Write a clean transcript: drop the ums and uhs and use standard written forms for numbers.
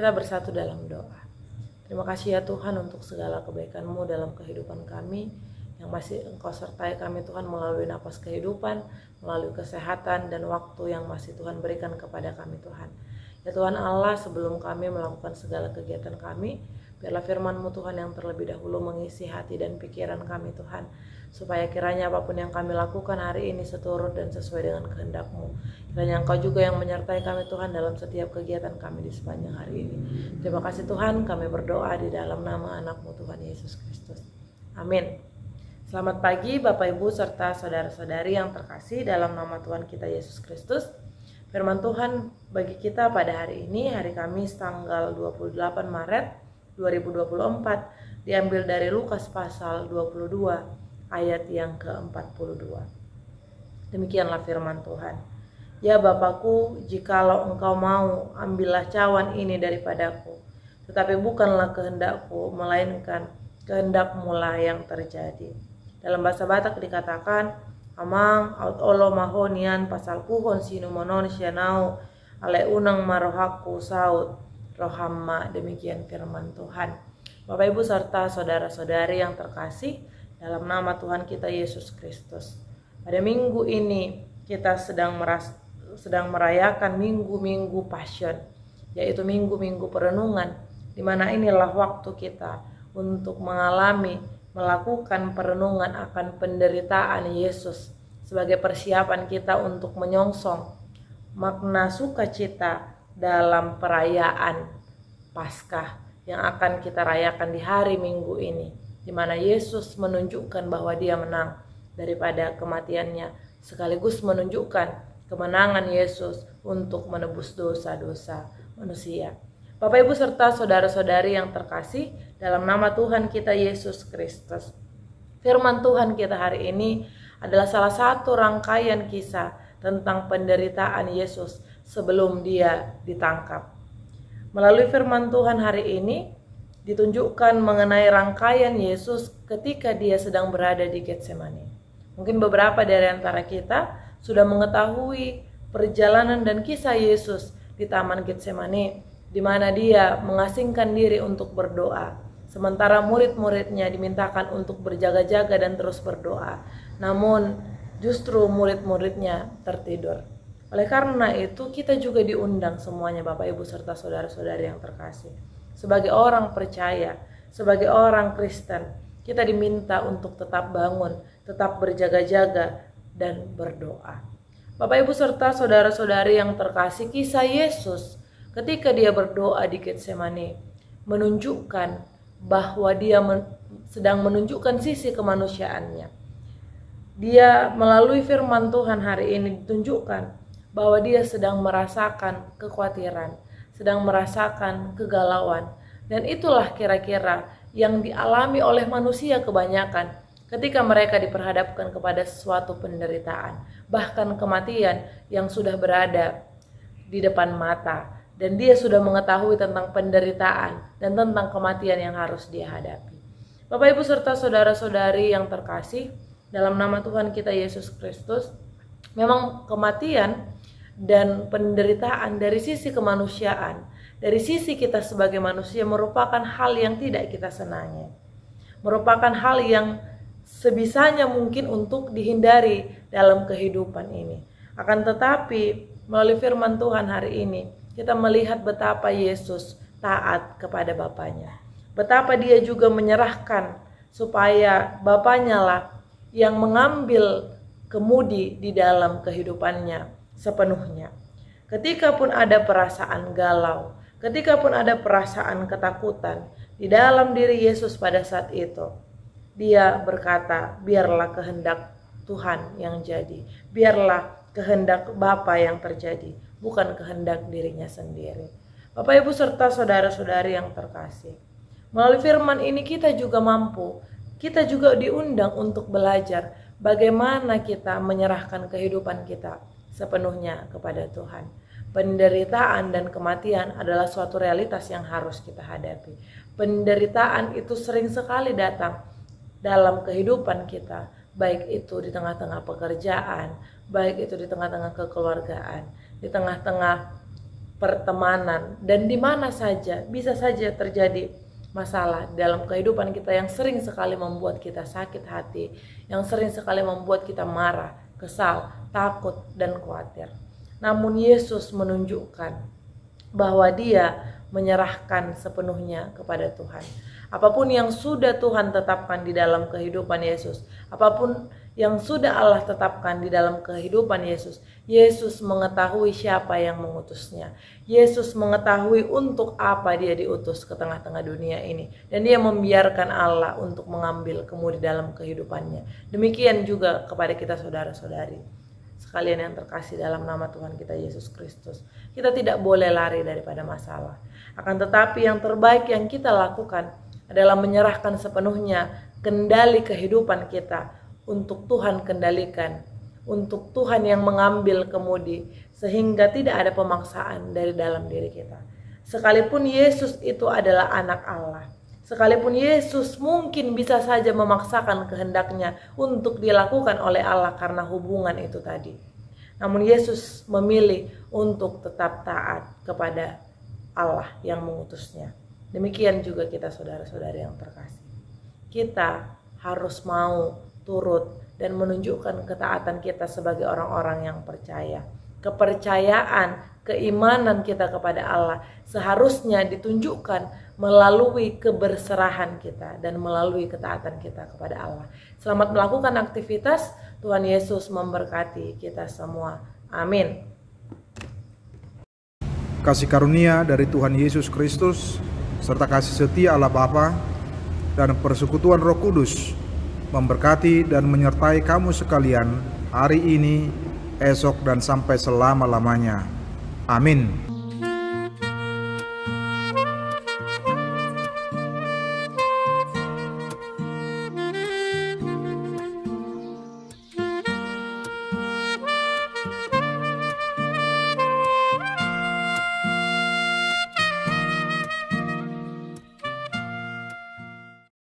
kita bersatu dalam doa. Terima kasih ya Tuhan untuk segala kebaikan-Mu dalam kehidupan kami, yang masih Engkau sertai kami Tuhan melalui napas kehidupan, melalui kesehatan dan waktu yang masih Tuhan berikan kepada kami Tuhan. Ya Tuhan Allah, sebelum kami melakukan segala kegiatan kami, biarlah firman-Mu Tuhan yang terlebih dahulu mengisi hati dan pikiran kami Tuhan, supaya kiranya apapun yang kami lakukan hari ini seturut dan sesuai dengan kehendak-Mu. Kiranya Engkau juga yang menyertai kami Tuhan dalam setiap kegiatan kami di sepanjang hari ini. Terima kasih Tuhan, kami berdoa di dalam nama anak-Mu Tuhan Yesus Kristus. Amin. Selamat pagi Bapak Ibu serta saudara-saudari yang terkasih dalam nama Tuhan kita Yesus Kristus. Firman Tuhan bagi kita pada hari ini, hari Kamis tanggal 28 Maret 2024, diambil dari Lukas pasal 22 ayat yang ke-42. Demikianlah firman Tuhan. Ya Bapakku, jikalau Engkau mau, ambillah cawan ini daripadaku, tetapi bukanlah kehendakku, melainkan kehendak-Mu lah yang terjadi. Dalam bahasa Batak dikatakan, amang aut olo mahonian pasal kuhon sinu monon sianau ale unang marohaku saut rohamma. Demikian firman Tuhan. Bapak Ibu serta saudara-saudari yang terkasih dalam nama Tuhan kita Yesus Kristus. Pada minggu ini kita sedang merayakan minggu-minggu Passion, yaitu minggu-minggu perenungan, di mana inilah waktu kita untuk melakukan perenungan akan penderitaan Yesus sebagai persiapan kita untuk menyongsong makna sukacita dalam perayaan Paskah yang akan kita rayakan di hari Minggu ini, di mana Yesus menunjukkan bahwa Dia menang daripada kematiannya, sekaligus menunjukkan kemenangan Yesus untuk menebus dosa-dosa manusia. Bapak Ibu serta saudara-saudari yang terkasih dalam nama Tuhan kita Yesus Kristus. Firman Tuhan kita hari ini adalah salah satu rangkaian kisah tentang penderitaan Yesus sebelum Dia ditangkap. Melalui firman Tuhan hari ini ditunjukkan mengenai rangkaian Yesus ketika Dia sedang berada di Getsemani. Mungkin beberapa dari antara kita sudah mengetahui perjalanan dan kisah Yesus di Taman Getsemani, di mana Dia mengasingkan diri untuk berdoa, sementara murid-muridnya dimintakan untuk berjaga-jaga dan terus berdoa. Namun justru murid-muridnya tertidur. Oleh karena itu kita juga diundang semuanya Bapak Ibu serta saudara-saudari yang terkasih. Sebagai orang percaya, sebagai orang Kristen, kita diminta untuk tetap bangun, tetap berjaga-jaga dan berdoa. Bapak Ibu serta saudara-saudari yang terkasih, kisah Yesus ketika Dia berdoa di Getsemani menunjukkan bahwa Dia sedang menunjukkan sisi kemanusiaannya. Dia melalui firman Tuhan hari ini ditunjukkan bahwa Dia sedang merasakan kekhawatiran, sedang merasakan kegalauan. Dan itulah kira-kira yang dialami oleh manusia kebanyakan ketika mereka diperhadapkan kepada suatu penderitaan, bahkan kematian yang sudah berada di depan mata. Dan dia sudah mengetahui tentang penderitaan dan tentang kematian yang harus dia hadapi. Bapak Ibu serta saudara-saudari yang terkasih dalam nama Tuhan kita Yesus Kristus, memang kematian dan penderitaan dari sisi kemanusiaan, dari sisi kita sebagai manusia merupakan hal yang tidak kita senangi. Merupakan hal yang sebisanya mungkin untuk dihindari dalam kehidupan ini. Akan tetapi melalui firman Tuhan hari ini, kita melihat betapa Yesus taat kepada Bapanya. Betapa Dia juga menyerahkan supaya Bapanya lah yang mengambil kemudi di dalam kehidupannya sepenuhnya. Ketika pun ada perasaan galau, ketika pun ada perasaan ketakutan di dalam diri Yesus pada saat itu, Dia berkata, biarlah kehendak Tuhan yang jadi, biarlah kehendak Bapa yang terjadi, bukan kehendak dirinya sendiri. Bapak Ibu serta saudara-saudari yang terkasih, melalui firman ini kita juga diundang untuk belajar bagaimana kita menyerahkan kehidupan kita sepenuhnya kepada Tuhan. Penderitaan dan kematian adalah suatu realitas yang harus kita hadapi. Penderitaan itu sering sekali datang dalam kehidupan kita, baik itu di tengah-tengah pekerjaan, baik itu di tengah-tengah kekeluargaan, di tengah-tengah pertemanan, dan di mana saja bisa saja terjadi masalah dalam kehidupan kita yang sering sekali membuat kita sakit hati, yang sering sekali membuat kita marah, kesal, takut, dan khawatir. Namun Yesus menunjukkan bahwa Dia menyerahkan sepenuhnya kepada Tuhan. Apapun yang sudah Tuhan tetapkan di dalam kehidupan Yesus, apapun yang sudah Allah tetapkan di dalam kehidupan Yesus, Yesus mengetahui siapa yang mengutusnya. Yesus mengetahui untuk apa Dia diutus ke tengah-tengah dunia ini, dan Dia membiarkan Allah untuk mengambil kemudi dalam kehidupannya. Demikian juga kepada kita saudara-saudari sekalian yang terkasih dalam nama Tuhan kita Yesus Kristus. Kita tidak boleh lari daripada masalah. Akan tetapi yang terbaik yang kita lakukan adalah menyerahkan sepenuhnya kendali kehidupan kita untuk Tuhan kendalikan, untuk Tuhan yang mengambil kemudi, sehingga tidak ada pemaksaan dari dalam diri kita. Sekalipun Yesus itu adalah anak Allah, sekalipun Yesus mungkin bisa saja memaksakan kehendaknya untuk dilakukan oleh Allah karena hubungan itu tadi, namun Yesus memilih untuk tetap taat kepada Allah yang mengutusnya. Demikian juga kita saudara-saudari yang terkasih. Kita harus mau turut dan menunjukkan ketaatan kita sebagai orang-orang yang percaya. Kepercayaan, keimanan kita kepada Allah seharusnya ditunjukkan melalui keberserahan kita dan melalui ketaatan kita kepada Allah. Selamat melakukan aktivitas. Tuhan Yesus memberkati kita semua. Amin. Kasih karunia dari Tuhan Yesus Kristus serta kasih setia Allah Bapa dan persekutuan Roh Kudus memberkati dan menyertai kamu sekalian hari ini, esok, dan sampai selama-lamanya. Amin.